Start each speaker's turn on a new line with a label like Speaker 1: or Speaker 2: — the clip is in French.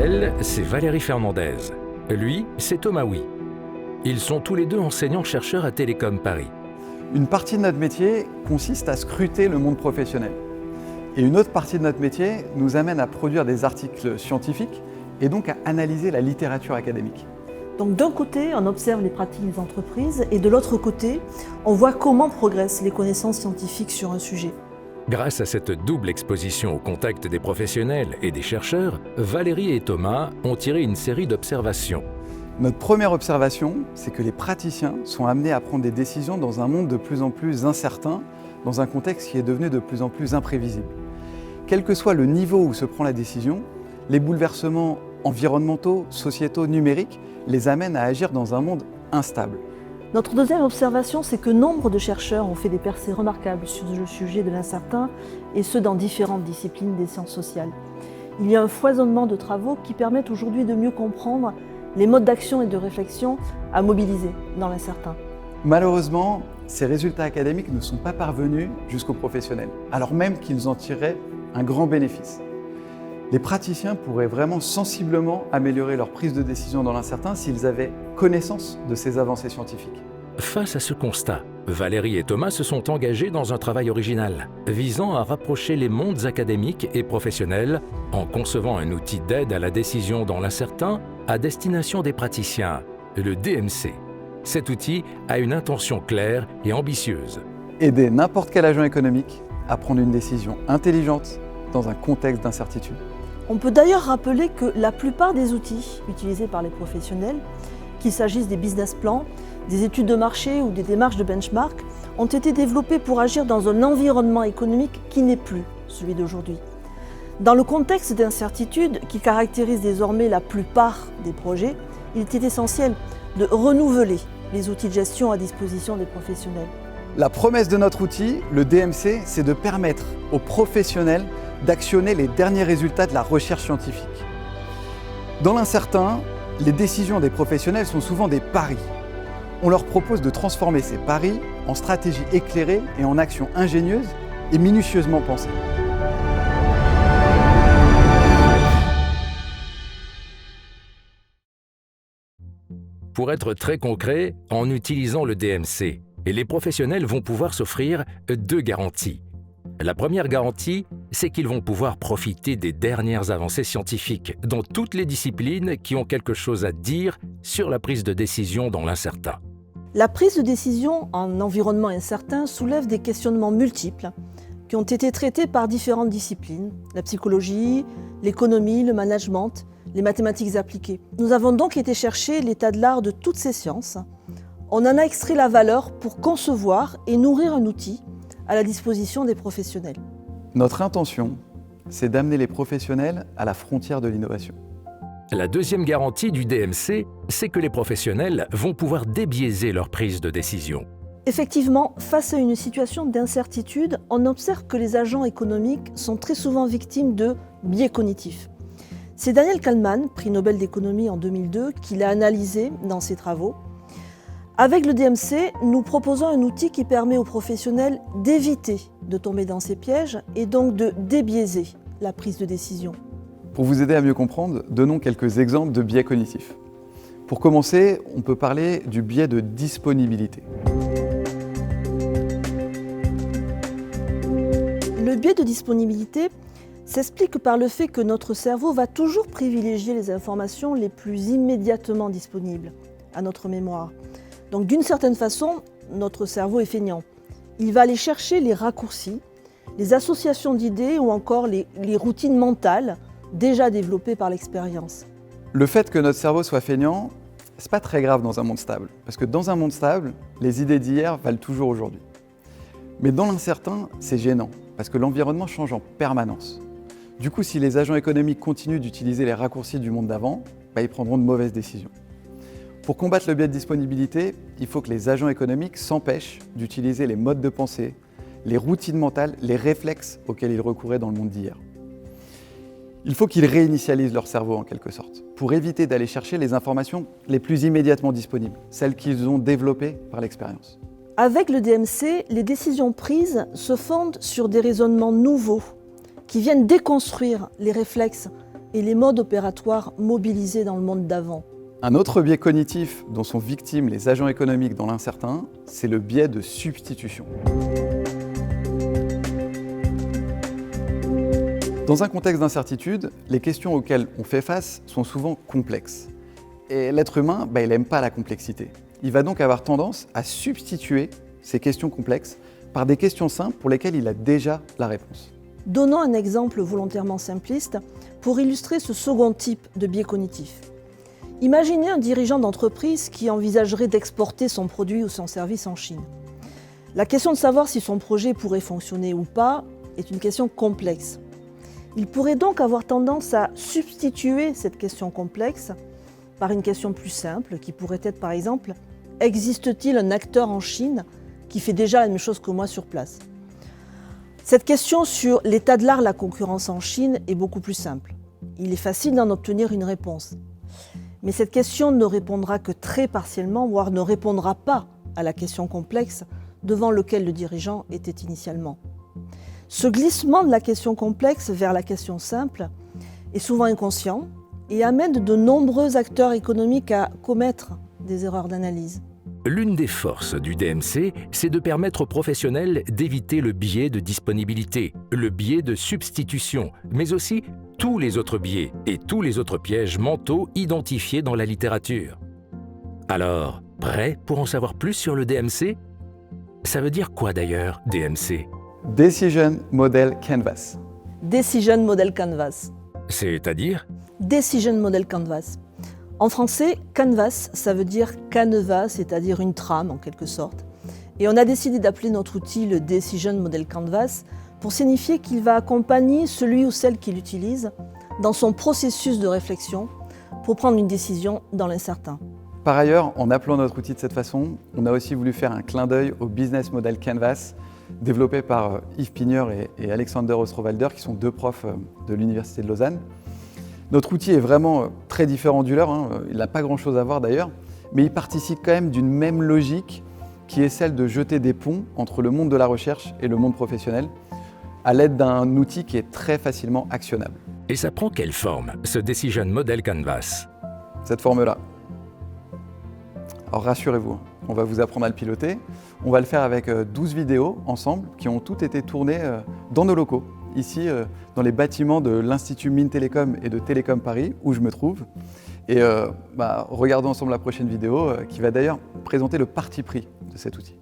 Speaker 1: Elle, c'est Valérie Fernandez. Lui, c'est Thomas Huy. Ils sont tous les deux enseignants-chercheurs à Télécom Paris.
Speaker 2: Une partie de notre métier consiste à scruter le monde professionnel. Et une autre partie de notre métier nous amène à produire des articles scientifiques et donc à analyser la littérature académique.
Speaker 3: Donc d'un côté, on observe les pratiques des entreprises et de l'autre côté, on voit comment progressent les connaissances scientifiques sur un sujet.
Speaker 1: Grâce à cette double exposition au contact des professionnels et des chercheurs, Valérie et Thomas ont tiré une série d'observations.
Speaker 2: Notre première observation, c'est que les praticiens sont amenés à prendre des décisions dans un monde de plus en plus incertain, dans un contexte qui est devenu de plus en plus imprévisible. Quel que soit le niveau où se prend la décision, les bouleversements environnementaux, sociétaux, numériques les amènent à agir dans un monde instable.
Speaker 3: Notre deuxième observation, c'est que nombre de chercheurs ont fait des percées remarquables sur le sujet de l'incertain, et ce dans différentes disciplines des sciences sociales. Il y a un foisonnement de travaux qui permettent aujourd'hui de mieux comprendre les modes d'action et de réflexion à mobiliser dans l'incertain.
Speaker 2: Malheureusement, ces résultats académiques ne sont pas parvenus jusqu'aux professionnels, alors même qu'ils en tireraient un grand bénéfice. Les praticiens pourraient vraiment sensiblement améliorer leur prise de décision dans l'incertain s'ils avaient connaissance de ces avancées scientifiques.
Speaker 1: Face à ce constat, Valérie et Thomas se sont engagés dans un travail original, visant à rapprocher les mondes académiques et professionnels en concevant un outil d'aide à la décision dans l'incertain à destination des praticiens, le DMC. Cet outil a une intention claire et ambitieuse.
Speaker 2: Aider n'importe quel agent économique à prendre une décision intelligente dans un contexte d'incertitude.
Speaker 3: On peut d'ailleurs rappeler que la plupart des outils utilisés par les professionnels, qu'il s'agisse des business plans, des études de marché ou des démarches de benchmark, ont été développés pour agir dans un environnement économique qui n'est plus celui d'aujourd'hui. Dans le contexte d'incertitude qui caractérise désormais la plupart des projets, il était essentiel de renouveler les outils de gestion à disposition des professionnels.
Speaker 2: La promesse de notre outil, le DMC, c'est de permettre aux professionnels d'actionner les derniers résultats de la recherche scientifique. Dans l'incertain, les décisions des professionnels sont souvent des paris. On leur propose de transformer ces paris en stratégies éclairées et en actions ingénieuses et minutieusement pensées.
Speaker 1: Pour être très concret, en utilisant le DMC, les professionnels vont pouvoir s'offrir 2 garanties. La première garantie, c'est qu'ils vont pouvoir profiter des dernières avancées scientifiques dans toutes les disciplines qui ont quelque chose à dire sur la prise de décision dans l'incertain.
Speaker 3: La prise de décision en environnement incertain soulève des questionnements multiples qui ont été traités par différentes disciplines, la psychologie, l'économie, le management, les mathématiques appliquées. Nous avons donc été chercher l'état de l'art de toutes ces sciences. On en a extrait la valeur pour concevoir et nourrir un outil à la disposition des professionnels.
Speaker 2: Notre intention, c'est d'amener les professionnels à la frontière de l'innovation.
Speaker 1: La deuxième garantie du DMC, c'est que les professionnels vont pouvoir débiaiser leur prise de décision.
Speaker 3: Effectivement, face à une situation d'incertitude, on observe que les agents économiques sont très souvent victimes de biais cognitifs. C'est Daniel Kahneman, prix Nobel d'économie en 2002, qui l'a analysé dans ses travaux. Avec le DMC, nous proposons un outil qui permet aux professionnels d'éviter de tomber dans ces pièges et donc de débiaiser la prise de décision.
Speaker 2: Pour vous aider à mieux comprendre, donnons quelques exemples de biais cognitifs. Pour commencer, on peut parler du biais de disponibilité.
Speaker 3: Le biais de disponibilité s'explique par le fait que notre cerveau va toujours privilégier les informations les plus immédiatement disponibles à notre mémoire. Donc d'une certaine façon, notre cerveau est feignant. Il va aller chercher les raccourcis, les associations d'idées ou encore les routines mentales déjà développées par l'expérience.
Speaker 2: Le fait que notre cerveau soit feignant, c'est pas très grave dans un monde stable. Parce que dans un monde stable, les idées d'hier valent toujours aujourd'hui. Mais dans l'incertain, c'est gênant, parce que l'environnement change en permanence. Du coup, si les agents économiques continuent d'utiliser les raccourcis du monde d'avant, ils prendront de mauvaises décisions. Pour combattre le biais de disponibilité, il faut que les agents économiques s'empêchent d'utiliser les modes de pensée, les routines mentales, les réflexes auxquels ils recouraient dans le monde d'hier. Il faut qu'ils réinitialisent leur cerveau en quelque sorte, pour éviter d'aller chercher les informations les plus immédiatement disponibles, celles qu'ils ont développées par l'expérience.
Speaker 3: Avec le DMC, les décisions prises se fondent sur des raisonnements nouveaux qui viennent déconstruire les réflexes et les modes opératoires mobilisés dans le monde d'avant.
Speaker 2: Un autre biais cognitif dont sont victimes les agents économiques dans l'incertain, c'est le biais de substitution. Dans un contexte d'incertitude, les questions auxquelles on fait face sont souvent complexes. Et l'être humain, il n'aime pas la complexité. Il va donc avoir tendance à substituer ces questions complexes par des questions simples pour lesquelles il a déjà la réponse.
Speaker 3: Donnons un exemple volontairement simpliste pour illustrer ce second type de biais cognitif. Imaginez un dirigeant d'entreprise qui envisagerait d'exporter son produit ou son service en Chine. La question de savoir si son projet pourrait fonctionner ou pas est une question complexe. Il pourrait donc avoir tendance à substituer cette question complexe par une question plus simple qui pourrait être par exemple « Existe-t-il un acteur en Chine qui fait déjà la même chose que moi sur place ?» Cette question sur l'état de l'art, la concurrence en Chine est beaucoup plus simple. Il est facile d'en obtenir une réponse. Mais cette question ne répondra que très partiellement, voire ne répondra pas à la question complexe devant laquelle le dirigeant était initialement. Ce glissement de la question complexe vers la question simple est souvent inconscient et amène de nombreux acteurs économiques à commettre des erreurs d'analyse.
Speaker 1: L'une des forces du DMC, c'est de permettre aux professionnels d'éviter le biais de disponibilité, le biais de substitution, mais aussi tous les autres biais et tous les autres pièges mentaux identifiés dans la littérature. Alors, prêt pour en savoir plus sur le DMC ? Ça veut dire quoi d'ailleurs, DMC ?
Speaker 2: Decision Model Canvas.
Speaker 3: Decision Model Canvas.
Speaker 1: C'est-à-dire ?
Speaker 3: Decision Model Canvas. En français, canvas, ça veut dire canevas, c'est-à-dire une trame en quelque sorte. Et on a décidé d'appeler notre outil le Decision Model Canvas pour signifier qu'il va accompagner celui ou celle qui l'utilise dans son processus de réflexion pour prendre une décision dans l'incertain.
Speaker 2: Par ailleurs, en appelant notre outil de cette façon, on a aussi voulu faire un clin d'œil au Business Model Canvas développé par Yves Pigneur et Alexander Ostrowalder, qui sont deux profs de l'Université de Lausanne. Notre outil est vraiment très différent du leur, il n'a pas grand-chose à voir d'ailleurs, mais il participe quand même d'une même logique qui est celle de jeter des ponts entre le monde de la recherche et le monde professionnel à l'aide d'un outil qui est très facilement actionnable.
Speaker 1: Et ça prend quelle forme, ce Decision Model Canvas ?
Speaker 2: Cette forme-là. Alors rassurez-vous, on va vous apprendre à le piloter. On va le faire avec 12 vidéos ensemble qui ont toutes été tournées dans nos locaux, ici dans les bâtiments de l'Institut Mines Télécom et de Télécom Paris, où je me trouve. Et regardons ensemble la prochaine vidéo qui va d'ailleurs présenter le parti pris de cet outil.